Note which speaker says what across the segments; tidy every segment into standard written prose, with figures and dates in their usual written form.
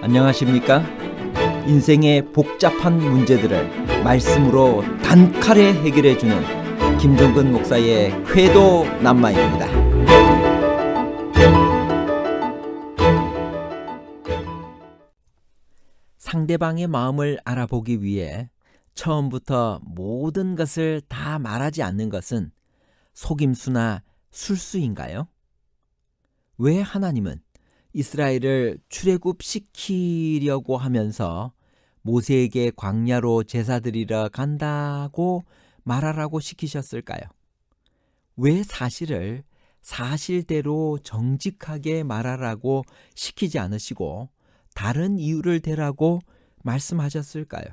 Speaker 1: 안녕하십니까? 인생의 복잡한 문제들을 말씀으로 단칼에 해결해주는 김종근 목사의 쾌도 남마입니다. 상대방의 마음을 알아보기 위해 처음부터 모든 것을 다 말하지 않는 것은 속임수나 술수인가요? 왜 하나님은 이스라엘을 출애굽시키려고 하면서 모세에게 광야로 제사 드리러 간다고 말하라고 시키셨을까요? 왜 사실을 사실대로 정직하게 말하라고 시키지 않으시고 다른 이유를 대라고 말씀하셨을까요?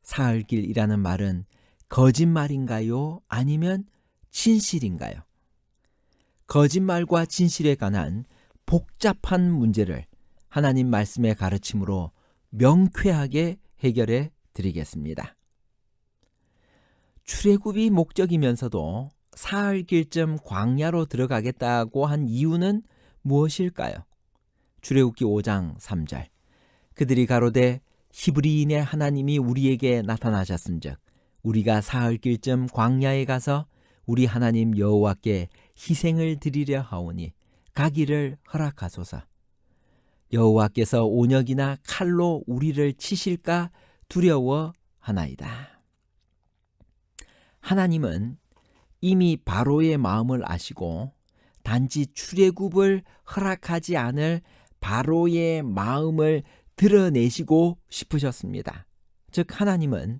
Speaker 1: 사흘길이라는 말은 거짓말인가요? 아니면 진실인가요? 거짓말과 진실에 관한 복잡한 문제를 하나님 말씀의 가르침으로 명쾌하게 해결해 드리겠습니다. 출애굽이 목적이면서도 사흘길쯤 광야로 들어가겠다고 한 이유는 무엇일까요? 출애굽기 5장 3절 그들이 가로되 히브리인의 하나님이 우리에게 나타나셨은즉 우리가 사흘길쯤 광야에 가서 우리 하나님 여호와께 희생을 드리려 하오니 가기를 허락하소서. 여호와께서 온역이나 칼로 우리를 치실까 두려워하나이다. 하나님은 이미 바로의 마음을 아시고 단지 출애굽을 허락하지 않을 바로의 마음을 드러내시고 싶으셨습니다. 즉 하나님은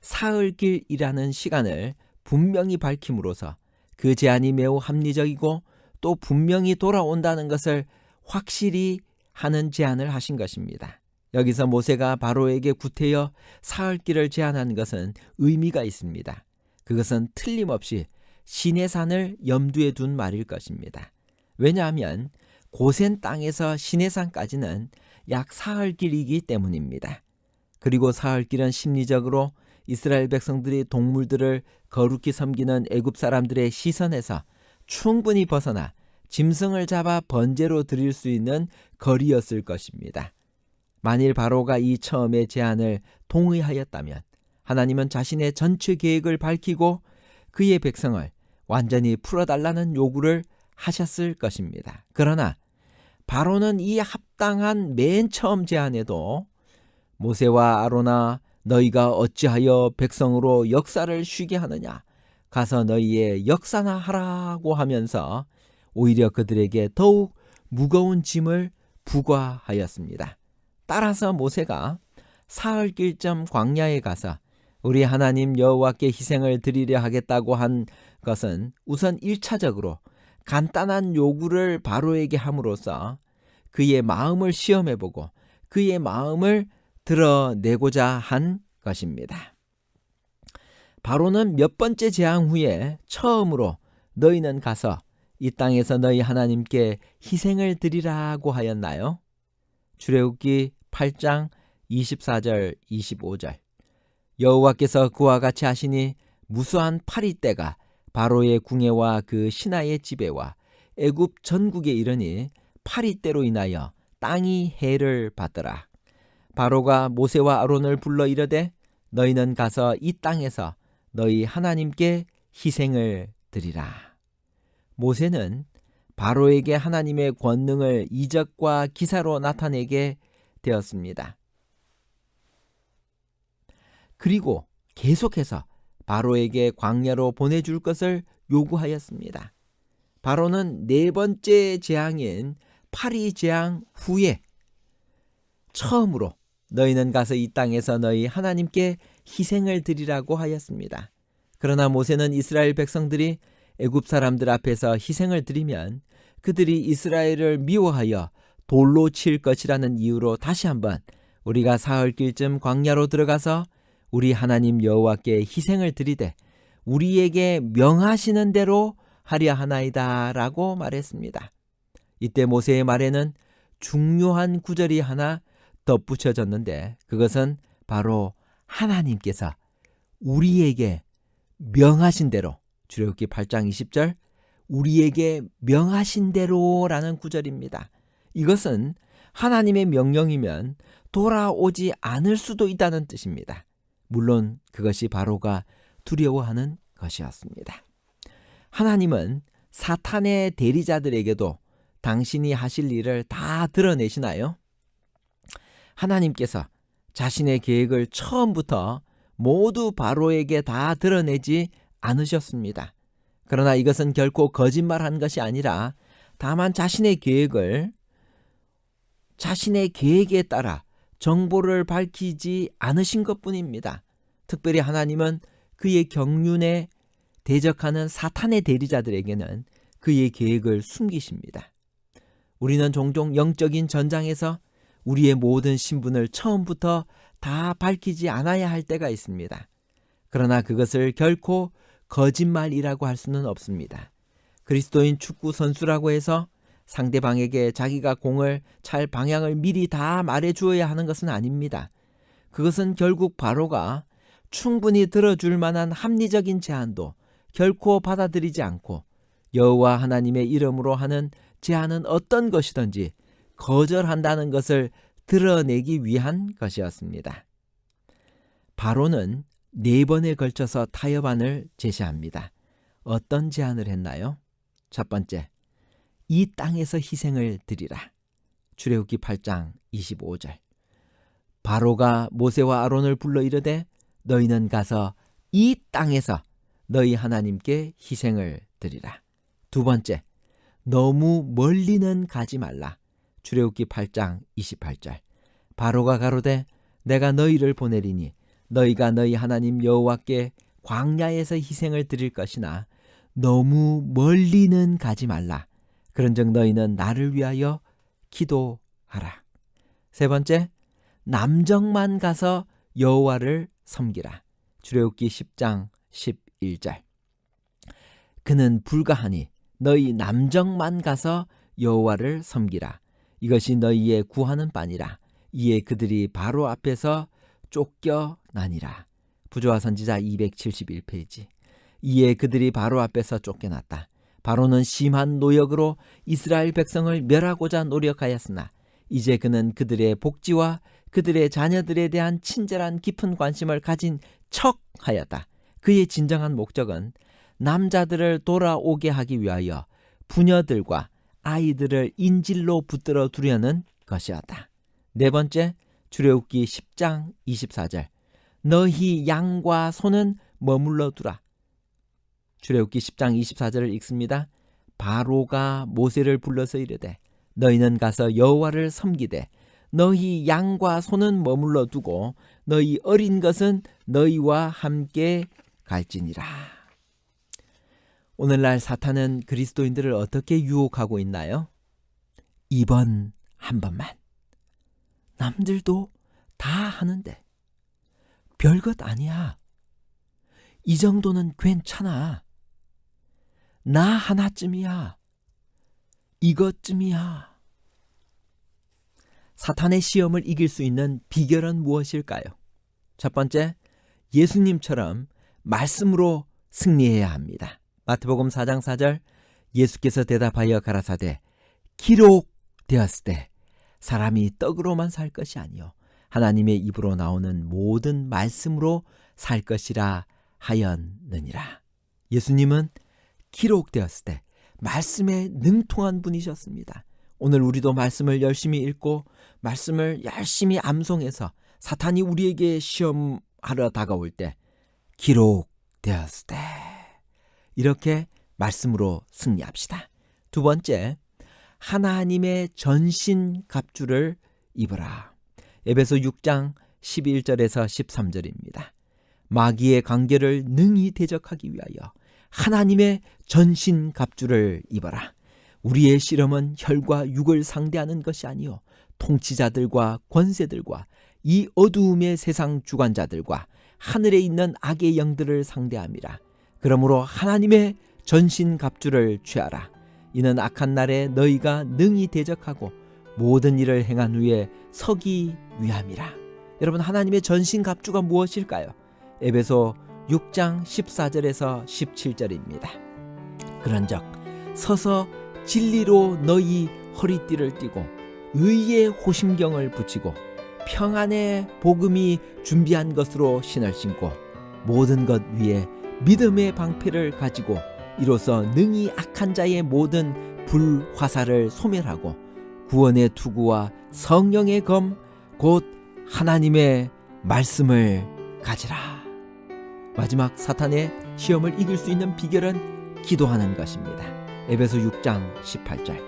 Speaker 1: 사흘길이라는 시간을 분명히 밝힘으로써 그 제안이 매우 합리적이고 또 분명히 돌아온다는 것을 확실히 하는 제안을 하신 것입니다. 여기서 모세가 바로에게 구태여 사흘길을 제안한 것은 의미가 있습니다. 그것은 틀림없이 시내산을 염두에 둔 말일 것입니다. 왜냐하면 고센 땅에서 시내산까지는 약 사흘길이기 때문입니다. 그리고 사흘길은 심리적으로 이스라엘 백성들이 동물들을 거룩히 섬기는 애굽 사람들의 시선에서 충분히 벗어나 짐승을 잡아 번제로 드릴 수 있는 거리였을 것입니다. 만일 바로가 이 처음의 제안을 동의하였다면 하나님은 자신의 전체 계획을 밝히고 그의 백성을 완전히 풀어달라는 요구를 하셨을 것입니다. 그러나 바로는 이 합당한 맨 처음 제안에도 모세와 아론아 너희가 어찌하여 백성으로 역사를 쉬게 하느냐 가서 너희의 역사나 하라고 하면서 오히려 그들에게 더욱 무거운 짐을 부과하였습니다. 따라서 모세가 사흘길쯤 광야에 가서 우리 하나님 여호와께 희생을 드리려 하겠다고 한 것은 우선 1차적으로 간단한 요구를 바로에게 함으로써 그의 마음을 시험해보고 그의 마음을 드러내고자 한 것입니다. 바로는 몇 번째 제안 후에 처음으로 너희는 가서 이 땅에서 너희 하나님께 희생을 드리라고 하였나요? 출애굽기 8장 24절 25절 여호와께서 그와 같이 하시니 무수한 파리떼가 바로의 궁예와 그 신하의 지배와 애굽 전국에 이르니 파리떼로 인하여 땅이 해를 받더라. 바로가 모세와 아론을 불러 이르되 너희는 가서 이 땅에서 너희 하나님께 희생을 드리라. 모세는 바로에게 하나님의 권능을 이적과 기사로 나타내게 되었습니다. 그리고 계속해서 바로에게 광야로 보내줄 것을 요구하였습니다. 바로는 네 번째 재앙인 파리 재앙 후에 처음으로 너희는 가서 이 땅에서 너희 하나님께 희생을 드리라고 하였습니다. 그러나 모세는 이스라엘 백성들이 애굽 사람들 앞에서 희생을 드리면 그들이 이스라엘을 미워하여 돌로 칠 것이라는 이유로 다시 한번 우리가 사흘길쯤 광야로 들어가서 우리 하나님 여호와께 희생을 드리되 우리에게 명하시는 대로 하려 하나이다 라고 말했습니다. 이때 모세의 말에는 중요한 구절이 하나 덧붙여졌는데 그것은 바로 하나님께서 우리에게 명하신 대로 출애굽기 8장 20절 우리에게 명하신 대로라는 구절입니다. 이것은 하나님의 명령이면 돌아오지 않을 수도 있다는 뜻입니다. 물론 그것이 바로가 두려워하는 것이었습니다. 하나님은 사탄의 대리자들에게도 당신이 하실 일을 다 드러내시나요? 하나님께서 자신의 계획을 처음부터 모두 바로에게 다 드러내지 않으셨습니다. 그러나 이것은 결코 거짓말한 것이 아니라 다만 자신의 계획에 따라 정보를 밝히지 않으신 것뿐입니다. 특별히 하나님은 그의 경륜에 대적하는 사탄의 대리자들에게는 그의 계획을 숨기십니다. 우리는 종종 영적인 전장에서 우리의 모든 신분을 처음부터 다 밝히지 않아야 할 때가 있습니다. 그러나 그것을 결코 거짓말이라고 할 수는 없습니다. 그리스도인 축구 선수라고 해서 상대방에게 자기가 공을 찰 방향을 미리 다 말해주어야 하는 것은 아닙니다. 그것은 결국 바로가 충분히 들어줄 만한 합리적인 제안도 결코 받아들이지 않고 여호와 하나님의 이름으로 하는 제안은 어떤 것이든지 거절한다는 것을 드러내기 위한 것이었습니다. 바로는 4번에 걸쳐서 타협안을 제시합니다. 어떤 제안을 했나요? 첫 번째, 이 땅에서 희생을 드리라. 출애굽기 8장 25절. 바로가 모세와 아론을 불러 이르되 너희는 가서 이 땅에서 너희 하나님께 희생을 드리라. 두 번째, 너무 멀리는 가지 말라. 출애굽기 8장 28절. 바로가 가로되 내가 너희를 보내리니 너희가 너희 하나님 여호와께 광야에서 희생을 드릴 것이나 너무 멀리는 가지 말라. 그런즉 너희는 나를 위하여 기도하라. 세 번째, 남정만 가서 여호와를 섬기라. 출애굽기 10장 11절. 그는 불가하니 너희 남정만 가서 여호와를 섬기라. 이것이 너희의 구하는 바니라. 이에 그들이 바로 앞에서 쫓겨나니라. 부조화 선지자 271페이지. 이에 그들이 바로 앞에서 쫓겨났다. 바로는 심한 노역으로 이스라엘 백성을 멸하고자 노력하였으나 이제 그는 그들의 복지와 그들의 자녀들에 대한 친절한 깊은 관심을 가진 척하였다. 그의 진정한 목적은 남자들을 돌아오게 하기 위하여 부녀들과 아이들을 인질로 붙들어 두려는 것이었다. 네 번째, 출애굽기 10장 24절. 너희 양과 소는 머물러 두라. 출애굽기 10장 24절을 읽습니다. 바로가 모세를 불러서 이르되 너희는 가서 여호와를 섬기되 너희 양과 소는 머물러 두고 너희 어린 것은 너희와 함께 갈지니라. 오늘날 사탄은 그리스도인들을 어떻게 유혹하고 있나요? 이번 한 번만. 남들도 다 하는데 별것 아니야. 이 정도는 괜찮아. 나 하나쯤이야. 이것쯤이야. 사탄의 시험을 이길 수 있는 비결은 무엇일까요? 첫 번째, 예수님처럼 말씀으로 승리해야 합니다. 마태복음 4장 4절. 예수께서 대답하여 가라사대 기록되었으되 사람이 떡으로만 살 것이 아니요 하나님의 입으로 나오는 모든 말씀으로 살 것이라 하였느니라. 예수님은 기록되었으되 말씀에 능통한 분이셨습니다. 오늘 우리도 말씀을 열심히 읽고 말씀을 열심히 암송해서 사탄이 우리에게 시험하러 다가올 때 기록되었으되 이렇게 말씀으로 승리합시다. 두 번째, 하나님의 전신 갑주를 입으라. 에베소 6장 11절에서 13절입니다. 마귀의 관계를 능히 대적하기 위하여 하나님의 전신 갑주를 입어라. 우리의 씨름은 혈과 육을 상대하는 것이 아니요 통치자들과 권세들과 이 어두움의 세상 주관자들과 하늘에 있는 악의 영들을 상대함이라. 그러므로 하나님의 전신 갑주를 취하라. 이는 악한 날에 너희가 능히 대적하고 모든 일을 행한 후에 서기 위함이라. 여러분, 하나님의 전신 갑주가 무엇일까요? 에베소 6장 14절에서 17절입니다. 그런즉 서서 진리로 너희 허리띠를 띠고 의의 호심경을 붙이고 평안의 복음이 준비한 것으로 신을 신고 모든 것 위에 믿음의 방패를 가지고 이로써 능히 악한 자의 모든 불화살을 소멸하고 구원의 투구와 성령의 검 곧 하나님의 말씀을 가지라. 마지막 사탄의 시험을 이길 수 있는 비결은 기도하는 것입니다. 에베소 6장 18절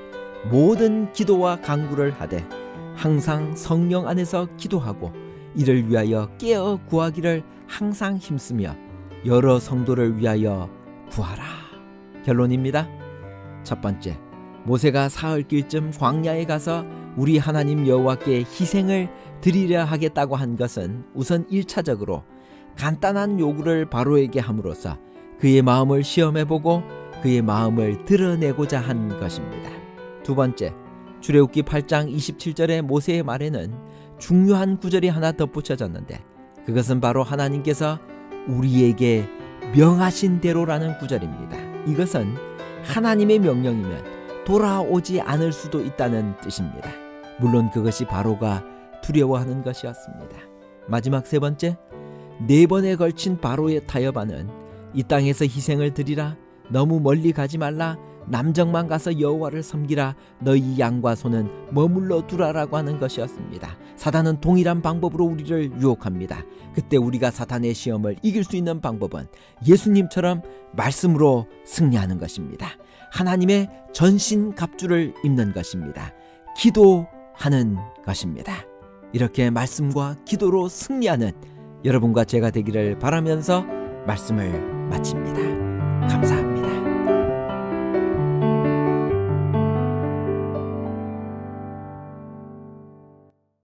Speaker 1: 모든 기도와 간구를 하되 항상 성령 안에서 기도하고 이를 위하여 깨어 구하기를 항상 힘쓰며 여러 성도를 위하여 구하라. 결론입니다. 첫 번째, 모세가 사흘길쯤 광야에 가서 우리 하나님 여호와께 희생을 드리려 하겠다고 한 것은 우선 1차적으로 간단한 요구를 바로에게 함으로써 그의 마음을 시험해보고 그의 마음을 드러내고자 한 것입니다. 두 번째, 출애굽기 8장 27절의 모세의 말에는 중요한 구절이 하나 덧붙여졌는데 그것은 바로 하나님께서 우리에게 명하신 대로라는 구절입니다. 이것은 하나님의 명령이면 돌아오지 않을 수도 있다는 뜻입니다. 물론 그것이 바로가 두려워하는 것이었습니다. 마지막 세 번째, 4번에 걸친 바로의 타협안은 이 땅에서 희생을 드리라, 너무 멀리 가지 말라, 남정만 가서 여호와를 섬기라, 너희 양과 소는 머물러 두라라고 하는 것이었습니다. 사단은 동일한 방법으로 우리를 유혹합니다. 그때 우리가 사탄의 시험을 이길 수 있는 방법은 예수님처럼 말씀으로 승리하는 것입니다. 하나님의 전신갑주를 입는 것입니다. 기도하는 것입니다. 이렇게 말씀과 기도로 승리하는 여러분과 제가 되기를 바라면서 말씀을 마칩니다. 감사합니다.